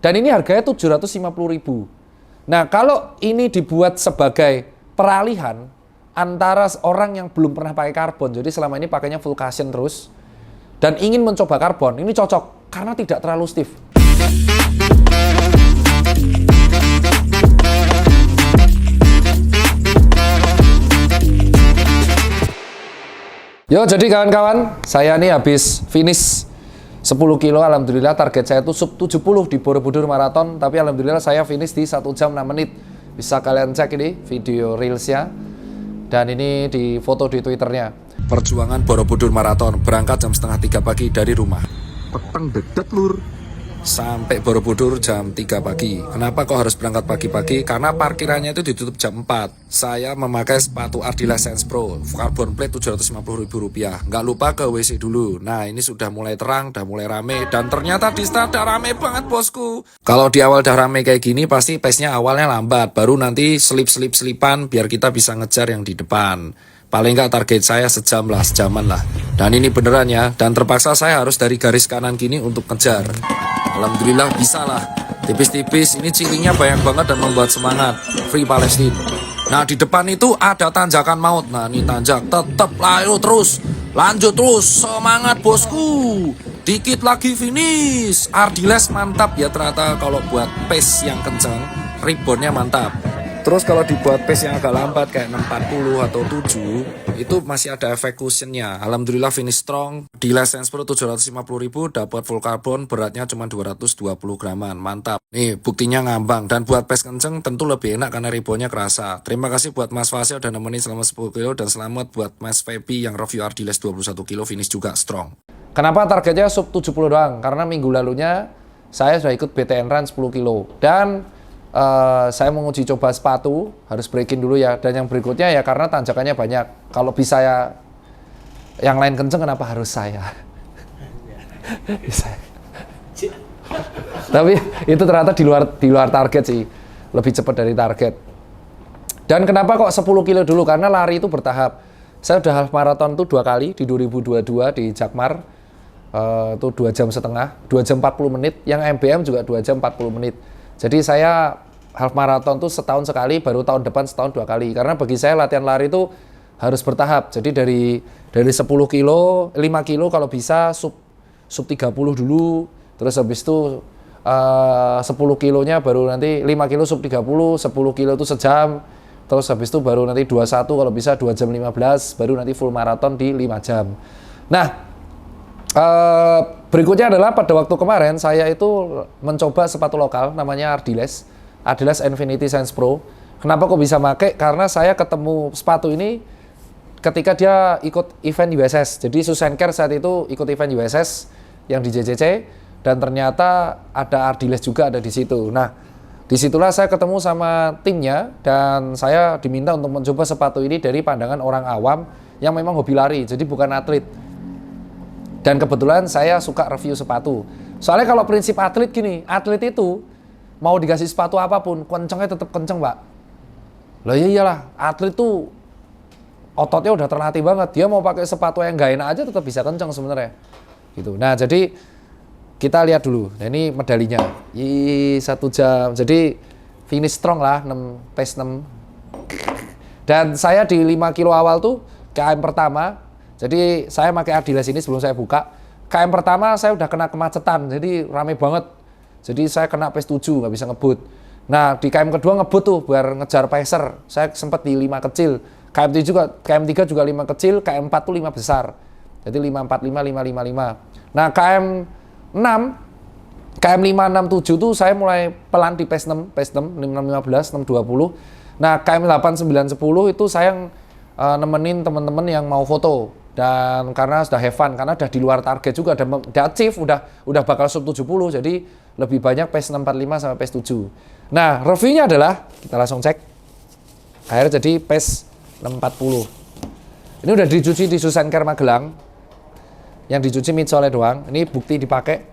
Dan ini harganya 750.000. Nah, kalau ini dibuat sebagai peralihan antara orang yang belum pernah pakai karbon, jadi selama ini pakainya full cushion terus, dan ingin mencoba karbon, ini cocok karena tidak terlalu stiff. Yo, jadi kawan-kawan, saya ini habis finish 10 kilo, alhamdulillah target saya itu sub 70 di Borobudur Marathon, tapi alhamdulillah saya finish di 1 jam 6 menit. Bisa kalian cek ini video reelsnya, dan ini di foto di Twitternya. Perjuangan Borobudur Marathon, berangkat jam setengah 3 pagi dari rumah. Petang dedet lur. Sampai Borobudur jam 3 pagi. Kenapa kok harus berangkat pagi-pagi? Karena parkirannya itu ditutup jam 4. Saya memakai sepatu Ardiles Sense Pro, carbon plate Rp750.000. Nggak lupa ke WC dulu. Nah, ini sudah mulai terang, udah mulai rame, dan ternyata di start udah rame banget bosku. Kalau di awal udah rame kayak gini, pasti pace-nya awalnya lambat, baru nanti selip-selipan biar kita bisa ngejar yang di depan. Paling nggak target saya sejaman lah. Dan ini beneran ya, dan terpaksa saya harus dari garis kanan kini untuk ngejar. Alhamdulillah bisa lah. Tipis-tipis, ini cirinya banyak banget dan membuat semangat. Free Palestine. Nah, di depan itu ada tanjakan maut. Nah, ini tanjak, tetap lalu terus. Lanjut terus, semangat bosku. Dikit lagi finish. Ardiles mantap ya ternyata kalau buat pace yang kencang, reboundnya mantap. Terus kalau dibuat pace yang agak lambat kayak 640 atau 7, itu masih ada efek cushionnya. Alhamdulillah finish strong. Di Sense Pro 750.000 dapat full carbon, beratnya cuma 220 graman. Mantap. Nih buktinya ngambang, dan buat pace kenceng tentu lebih enak karena reboundnya kerasa. Terima kasih buat Mas Fasya udah nemenin selama 10 kilo, dan selamat buat Mas Feby yang review Ardiles 21 kilo finish juga strong. Kenapa targetnya sub 70 doang? Karena minggu lalunya saya sudah ikut BTN Run 10 kilo. Dan saya menguji coba sepatu, harus breaking dulu ya. Dan yang berikutnya ya karena tanjakannya banyak. Kalau bisa ya yang lain kenceng, kenapa harus saya? Tapi itu ternyata di luar target sih. Lebih cepat dari target. Dan kenapa kok 10 kilo dulu? Karena lari itu bertahap. Saya udah half marathon tuh 2 kali di 2022 di Jakmar. Itu 2 jam setengah, 2 jam 40 menit. Yang MBM juga 2 jam 40 menit. Jadi saya half marathon tuh setahun sekali, baru tahun depan setahun 2 kali. Karena bagi saya latihan lari itu harus bertahap. Jadi dari 10 kilo, 5 kilo kalau bisa sub 30 dulu. Terus habis itu 10 kilonya baru nanti 5 kilo sub 30, 10 kilo itu sejam. Terus habis itu baru nanti 21 kalau bisa 2 jam 15, baru nanti full marathon di 5 jam. Nah, berikutnya adalah pada waktu kemarin saya itu mencoba sepatu lokal namanya Ardiles Infinity Sense Pro. Kenapa kok bisa pakai? Karena saya ketemu sepatu ini ketika dia ikut event USS. Jadi Susan Kerr saat itu ikut event USS yang di JCC, dan ternyata ada Ardiles juga ada di situ. Nah, disitulah saya ketemu sama timnya, dan saya diminta untuk mencoba sepatu ini dari pandangan orang awam yang memang hobi lari, jadi bukan atlet. Dan kebetulan saya suka review sepatu. Soalnya kalau prinsip atlet gini, atlet itu mau dikasih sepatu apapun, kencengnya tetap kenceng, Pak. Lah iyalah, atlet tuh ototnya udah terlatih banget. Dia mau pakai sepatu yang gak enak aja tetap bisa kenceng sebenarnya. Gitu. Nah, jadi kita lihat dulu. Nah, ini medalinya. 1 jam. Jadi finish strong lah, 6 pace 6. Dan saya di 5 kilo awal tuh KM pertama. Jadi saya pakai Ardiles ini sebelum saya buka. KM pertama saya udah kena kemacetan, jadi rame banget. Jadi saya kena pace 7, nggak bisa ngebut. Nah di KM kedua ngebut tuh biar ngejar pacer. Saya sempat di 5 kecil. KM 3 juga 5 kecil, KM 4 tuh 5 besar. Jadi 545, 555. Nah KM 6, KM 5, 6, 7 tuh saya mulai pelan di pace 6, 6, 15, 6, 20. Nah KM 8, 9, 10 itu saya nemenin teman-teman yang mau foto. Dan karena sudah have fun, karena udah di luar target juga, udah achieve, udah bakal sub 70, jadi lebih banyak pace 645 sampai pace 7. Nah, reviewnya adalah, kita langsung cek. Akhirnya jadi pace 640. Ini udah dicuci di Susan Kerr Magelang. Yang dicuci midsole doang, ini bukti dipakai.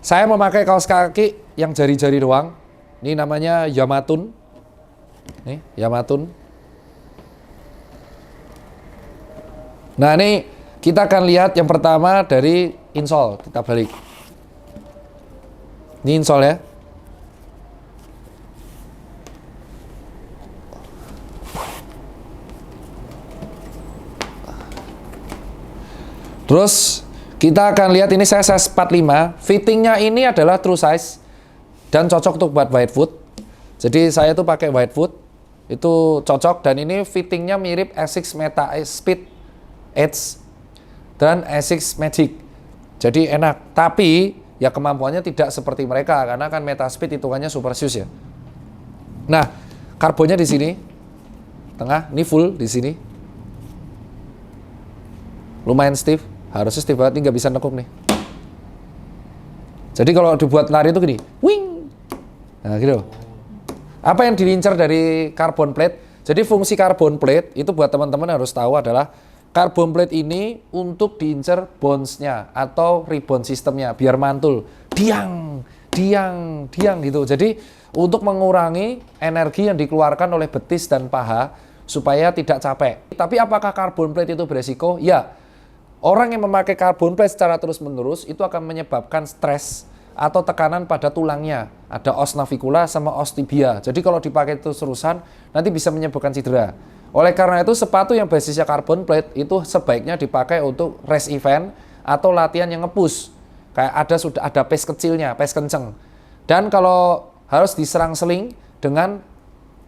Saya memakai kaos kaki yang jari-jari doang. Ini namanya Yamatun. Nih, Yamatun. Nah ini kita akan lihat yang pertama dari insole, kita balik. Ini insole ya. Terus kita akan lihat ini saya size 45. Fittingnya ini adalah true size dan cocok untuk buat wide foot. Jadi saya tuh pakai wide foot itu cocok, dan ini fittingnya mirip Asics Meta Speed Edge dan Asics Magic. Jadi enak. Tapi ya kemampuannya tidak seperti mereka karena kan Meta Speed hitungannya super shoes ya. Nah, karbonnya di sini tengah, ini full di sini. Lumayan stiff, harusnya stiff banget, ini nggak bisa nekuk nih. Jadi kalau dibuat lari itu gini, wing. Nah gitu. Apa yang diincar dari carbon plate? Jadi fungsi carbon plate itu buat teman-teman harus tahu adalah carbon plate ini untuk diincar bones-nya atau rebound sistemnya biar mantul. Diang gitu. Jadi untuk mengurangi energi yang dikeluarkan oleh betis dan paha supaya tidak capek. Tapi apakah carbon plate itu beresiko? Ya. Orang yang memakai carbon plate secara terus-menerus itu akan menyebabkan stres atau tekanan pada tulangnya. Ada os navicula sama os tibia. Jadi kalau dipakai terus-terusan nanti bisa menyebabkan cedera. Oleh karena itu sepatu yang basisnya carbon plate itu sebaiknya dipakai untuk race event atau latihan yang nge-push. Kayak sudah ada pace kecilnya, pace kenceng. Dan kalau harus diserang-seling dengan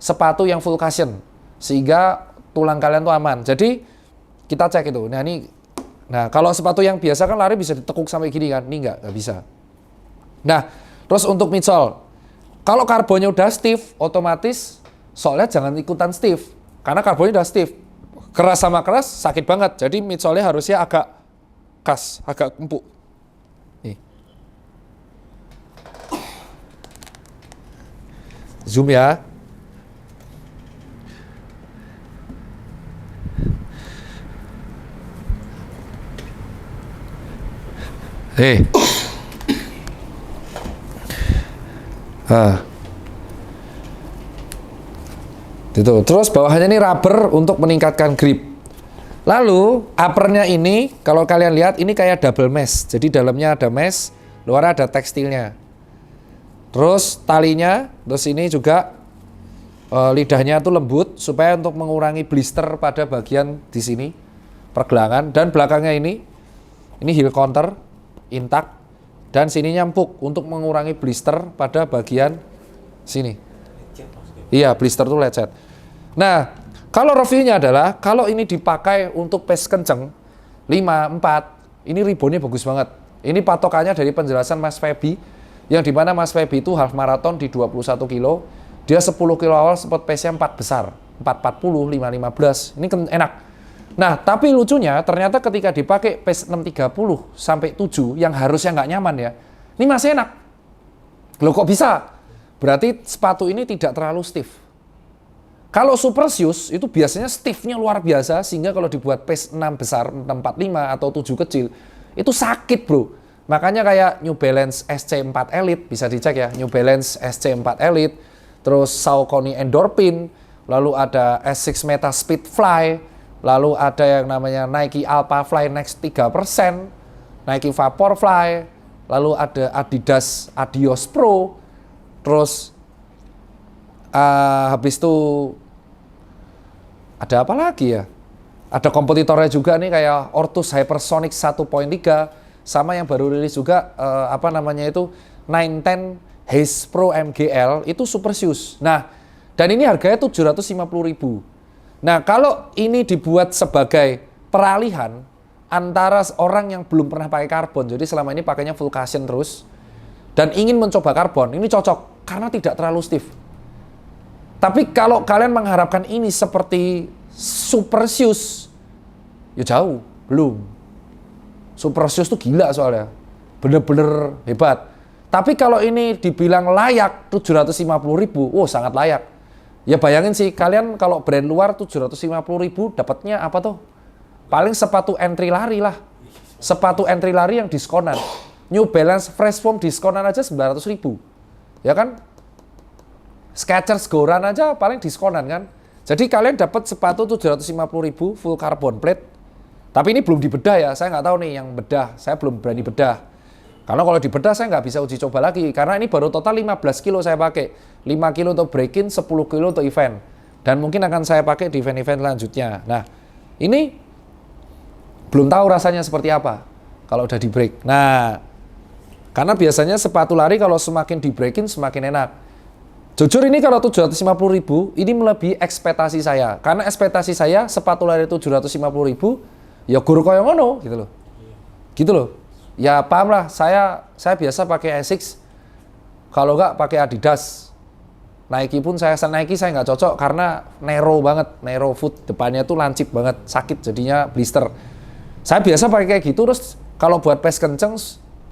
sepatu yang full cushion sehingga tulang kalian tuh aman. Jadi kita cek itu. Nah, kalau sepatu yang biasa kan lari bisa ditekuk sampai gini kan, ini nggak bisa. Nah, terus untuk midsole, kalau karbonnya udah stiff, otomatis soalnya jangan ikutan stiff, karena karbonnya udah stiff. Keras sama keras sakit banget, jadi midsole-nya harusnya agak kas, agak empuk. Nih. Zoom ya. Itu. Terus bawahnya ini rubber untuk meningkatkan grip. Lalu uppernya ini kalau kalian lihat ini kayak double mesh. Jadi dalamnya ada mesh, luar ada tekstilnya. Terus talinya, terus ini juga lidahnya tuh lembut supaya untuk mengurangi blister pada bagian di sini pergelangan, dan belakangnya ini heel counter intak, dan sininya empuk untuk mengurangi blister pada bagian sini. Iya, blister tuh lecet. Nah, kalau reviewnya adalah kalau ini dipakai untuk pace kenceng 5, 4, ini reboundnya bagus banget. Ini patokannya dari penjelasan Mas Feby, yang dimana Mas Feby itu half marathon di 21 kilo, dia 10 kilo awal sempat pace-nya 4 besar, 4.40, 5.15, ini enak. Nah, tapi lucunya ternyata ketika dipakai pace 6.30 sampai 7 yang harusnya nggak nyaman ya, ini masih enak. Loh kok bisa? Berarti sepatu ini tidak terlalu stiff. Kalau super shoes itu biasanya stiffnya luar biasa, sehingga kalau dibuat pace 6 besar, 6.45 atau 7 kecil, itu sakit bro. Makanya kayak New Balance SC4 Elite, bisa dicek ya, New Balance SC4 Elite, terus Saucony Endorphin, lalu ada Asics Meta Speed Fly, lalu ada yang namanya Nike Alpha Fly Next 3%, Nike Vapor Fly, lalu ada Adidas Adios Pro, terus habis itu ada apa lagi ya? Ada kompetitornya juga nih kayak Ortus Hypersonic 1.3, sama yang baru rilis juga apa namanya itu 910 Haze Pro MGL, itu super shoes. Nah, dan ini harganya 750.000. Nah, kalau ini dibuat sebagai peralihan antara orang yang belum pernah pakai karbon, jadi selama ini pakainya full cushion terus, dan ingin mencoba karbon, ini cocok karena tidak terlalu stiff. Tapi kalau kalian mengharapkan ini seperti super shoes, ya jauh, belum. Super shoes tuh gila soalnya, bener-bener hebat. Tapi kalau ini dibilang layak 750.000, wow sangat layak. Ya bayangin sih, kalian kalau brand luar 750.000 dapatnya apa tuh? Paling sepatu entry lari lah. Sepatu entry lari yang diskonan. New Balance Fresh Foam diskonan aja 900.000. Ya kan? Skechers Goran aja paling diskonan kan? Jadi kalian dapat sepatu 750.000 full carbon plate. Tapi ini belum dibedah ya, saya nggak tahu nih yang bedah. Saya belum berani bedah. Karena kalau di bedah saya nggak bisa uji coba lagi, karena ini baru total 15 kilo saya pakai. 5 kilo untuk break-in, 10 kilo untuk event. Dan mungkin akan saya pakai di event-event selanjutnya. Nah, ini belum tahu rasanya seperti apa kalau udah di break. Nah, karena biasanya sepatu lari kalau semakin di break-in semakin enak. Jujur ini kalau 750.000, ini melebihi ekspektasi saya. Karena ekspektasi saya sepatu lari 750.000, ya guru koyo ngono gitu loh. Gitu loh. Ya paham lah, saya biasa pakai Asics, kalau nggak pakai Adidas. Nike pun Nike saya nggak cocok karena narrow foot, depannya tuh lancip banget, sakit jadinya blister. Saya biasa pakai kayak gitu, terus kalau buat pace kenceng,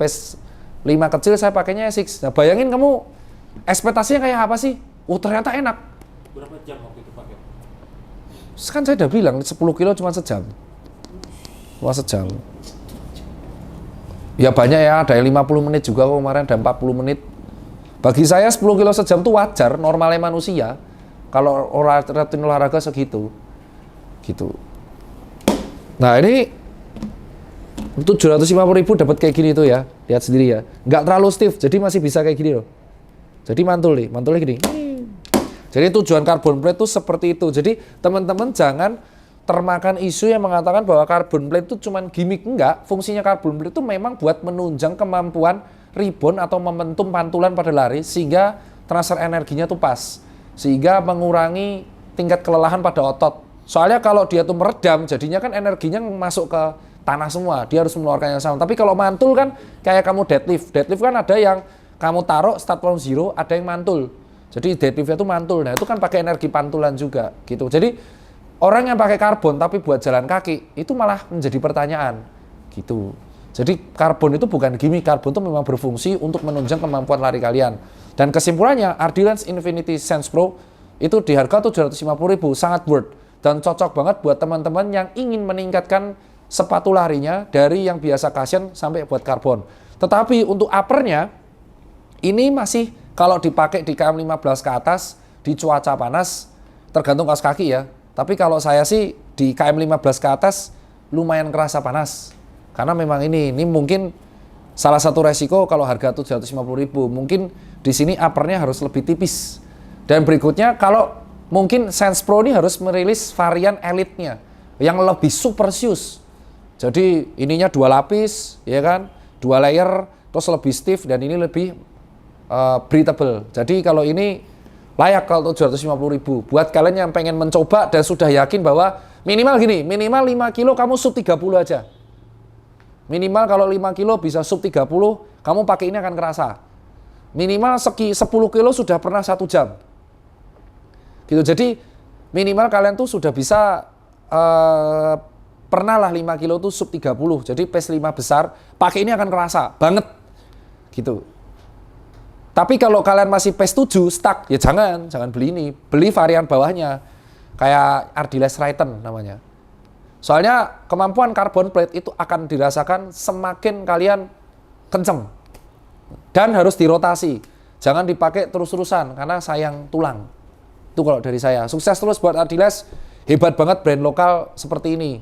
pace 5 kecil saya pakainya Asics. Nah bayangin kamu, ekspektasinya kayak apa sih? Ternyata enak. Berapa jam waktu itu pakai? Kan saya udah bilang 10 kilo cuma sejam. Cuma sejam. Ya banyak ya, ada yang 50 menit juga kok kemarin, ada 40 menit. Bagi saya 10 kilo sejam itu wajar, normalnya manusia. Kalau rutin olahraga segitu. Gitu. Nah ini 750.000 dapat kayak gini tuh ya. Lihat sendiri ya. Nggak terlalu stiff, jadi masih bisa kayak gini loh. Jadi mantulnya gini. Jadi tujuan carbon plate itu seperti itu. Jadi teman-teman jangan termakan isu yang mengatakan bahwa carbon plate itu cuma gimmick. Enggak, fungsinya carbon plate itu memang buat menunjang kemampuan rebound atau momentum pantulan pada lari sehingga transfer energinya tuh pas. Sehingga mengurangi tingkat kelelahan pada otot. Soalnya kalau dia tuh meredam, jadinya kan energinya masuk ke tanah semua. Dia harus mengeluarkan yang sama. Tapi kalau mantul kan kayak kamu deadlift. Deadlift kan ada yang kamu taruh start from zero, ada yang mantul. Jadi deadliftnya tuh mantul. Nah itu kan pakai energi pantulan juga gitu. Jadi orang yang pakai karbon tapi buat jalan kaki itu malah menjadi pertanyaan gitu. Jadi karbon itu bukan gimmick, karbon itu memang berfungsi untuk menunjang kemampuan lari kalian. Dan kesimpulannya Ardilance Infinity Sense Pro itu di harga 750.000 sangat worth dan cocok banget buat teman-teman yang ingin meningkatkan sepatu larinya dari yang biasa cushion sampai buat karbon. Tetapi untuk uppernya ini masih kalau dipakai di KM15 ke atas di cuaca panas tergantung kaos kaki ya. Tapi kalau saya sih di KM15 ke atas lumayan kerasa panas. Karena memang ini mungkin salah satu resiko kalau harga 750.000. Mungkin di sini uppernya harus lebih tipis. Dan berikutnya kalau mungkin Sense Pro ini harus merilis varian elite-nya yang lebih super shoes. Jadi ininya 2 lapis, ya kan? 2 layer, terus lebih stiff dan ini lebih breathable. Jadi kalau ini layak kalau 750.000. Buat kalian yang pengen mencoba dan sudah yakin bahwa minimal 5 kilo kamu sub 30 aja. Minimal kalau 5 kilo bisa sub 30, kamu pakai ini akan kerasa. Minimal 10 kilo sudah pernah 1 jam. Gitu. Jadi minimal kalian tuh sudah bisa pernah lah 5 kilo tuh sub 30. Jadi pace 5 besar, pakai ini akan kerasa banget. Gitu. Tapi kalau kalian masih pace 7 stuck, ya jangan beli ini. Beli varian bawahnya. Kayak Ardilance Riten namanya. Soalnya kemampuan carbon plate itu akan dirasakan semakin kalian kenceng. Dan harus dirotasi. Jangan dipakai terus-terusan karena sayang tulang. Itu kalau dari saya. Sukses terus buat Ardilance. Hebat banget brand lokal seperti ini.